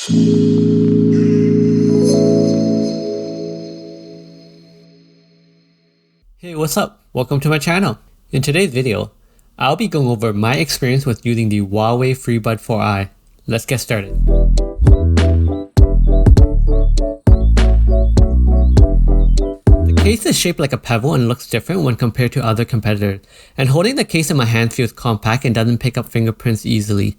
Hey, what's up? Welcome to my channel. In today's video, I'll be going over my experience with using the Huawei Freebuds 4i. Let's get started. The case is shaped like a pebble and looks different when compared to other competitors, and holding the case in my hand feels compact and doesn't pick up fingerprints easily.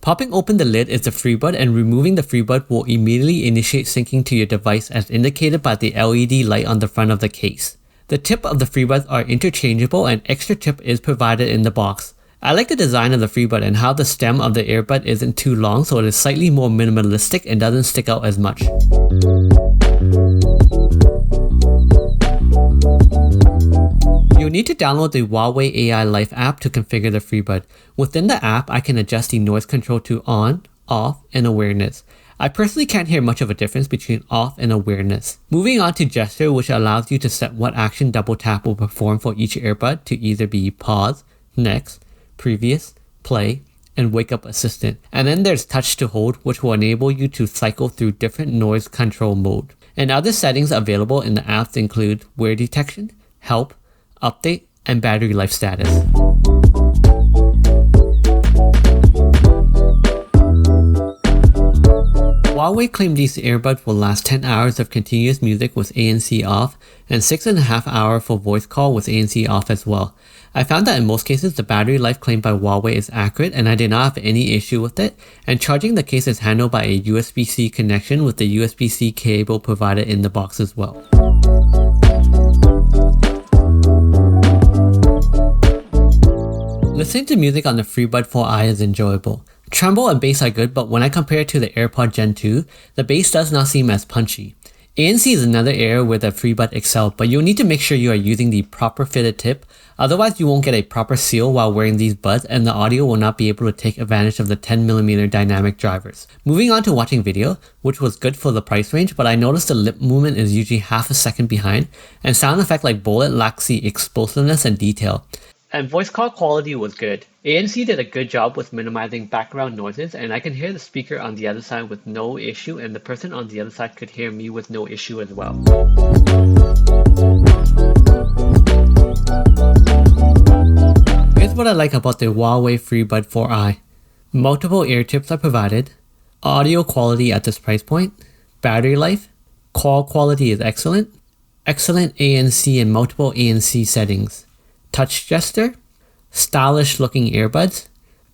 Popping open the lid is the FreeBud, and removing the FreeBud will immediately initiate syncing to your device as indicated by the LED light on the front of the case. The tip of the FreeBuds are interchangeable and extra tip is provided in the box. I like the design of the FreeBud and how the stem of the earbud isn't too long, so it is slightly more minimalistic and doesn't stick out as much. You'll need to download the Huawei AI Life app to configure the FreeBud. Within the app, I can adjust the noise control to on, off, and awareness. I personally can't hear much of a difference between off and awareness. Moving on to gesture, which allows you to set what action double tap will perform for each earbud to either be pause, next, previous, play, and wake up assistant. And then there's touch to hold, which will enable you to cycle through different noise control mode. And other settings available in the apps include wear detection, help, update, and battery life status. Huawei claimed these earbuds will last 10 hours of continuous music with ANC off and 6.5 hours for voice call with ANC off as well. I found that in most cases the battery life claimed by Huawei is accurate and I did not have any issue with it, and charging the case is handled by a USB-C connection with the USB-C cable provided in the box as well. Listening to music on the Freebud 4i is enjoyable. Treble and bass are good, but when I compare it to the AirPod Gen 2, the bass does not seem as punchy. ANC is another area where the FreeBud excel, but you'll need to make sure you are using the proper fitted tip, otherwise you won't get a proper seal while wearing these buds and the audio will not be able to take advantage of the 10mm dynamic drivers. Moving on to watching video, which was good for the price range, but I noticed the lip movement is usually half a second behind, and sound effect like bullet lacks the explosiveness and detail. And voice call quality was good. ANC did a good job with minimizing background noises, and I can hear the speaker on the other side with no issue, and the person on the other side could hear me with no issue as well. Here's what I like about the Huawei Freebud 4i. Multiple ear tips are provided, audio quality at this price point, battery life, call quality is excellent, excellent ANC and multiple ANC settings, touch gesture, stylish looking earbuds,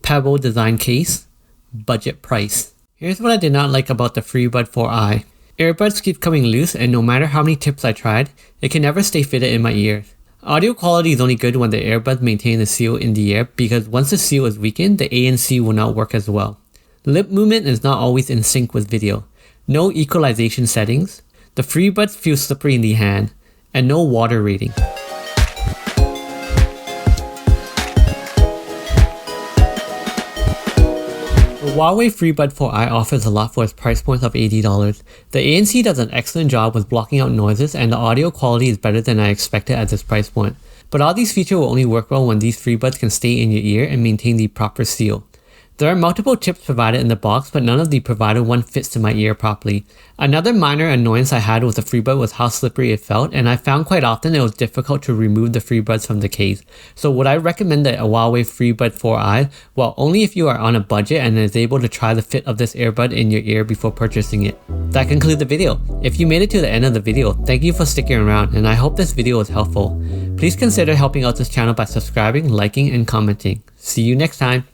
pebble design case, budget price. Here's what I did not like about the Freebud 4i. Earbuds keep coming loose, and no matter how many tips I tried, it can never stay fitted in my ears. Audio quality is only good when the earbuds maintain the seal in the ear, because once the seal is weakened, the ANC will not work as well. Lip movement is not always in sync with video. No equalization settings. The Freebuds feel slippery in the hand, and no water rating. The Huawei Freebud 4i offers a lot for its price point of $80. The ANC does an excellent job with blocking out noises, and the audio quality is better than I expected at this price point. But all these features will only work well when these FreeBuds can stay in your ear and maintain the proper seal. There are multiple tips provided in the box, but none of the provided one fits to my ear properly. Another minor annoyance I had with the FreeBud was how slippery it felt, and I found quite often it was difficult to remove the FreeBuds from the case. So would I recommend the Huawei Freebud 4i? Well, only if you are on a budget and is able to try the fit of this earbud in your ear before purchasing it. That concludes the video. If you made it to the end of the video, thank you for sticking around, and I hope this video was helpful. Please consider helping out this channel by subscribing, liking, and commenting. See you next time.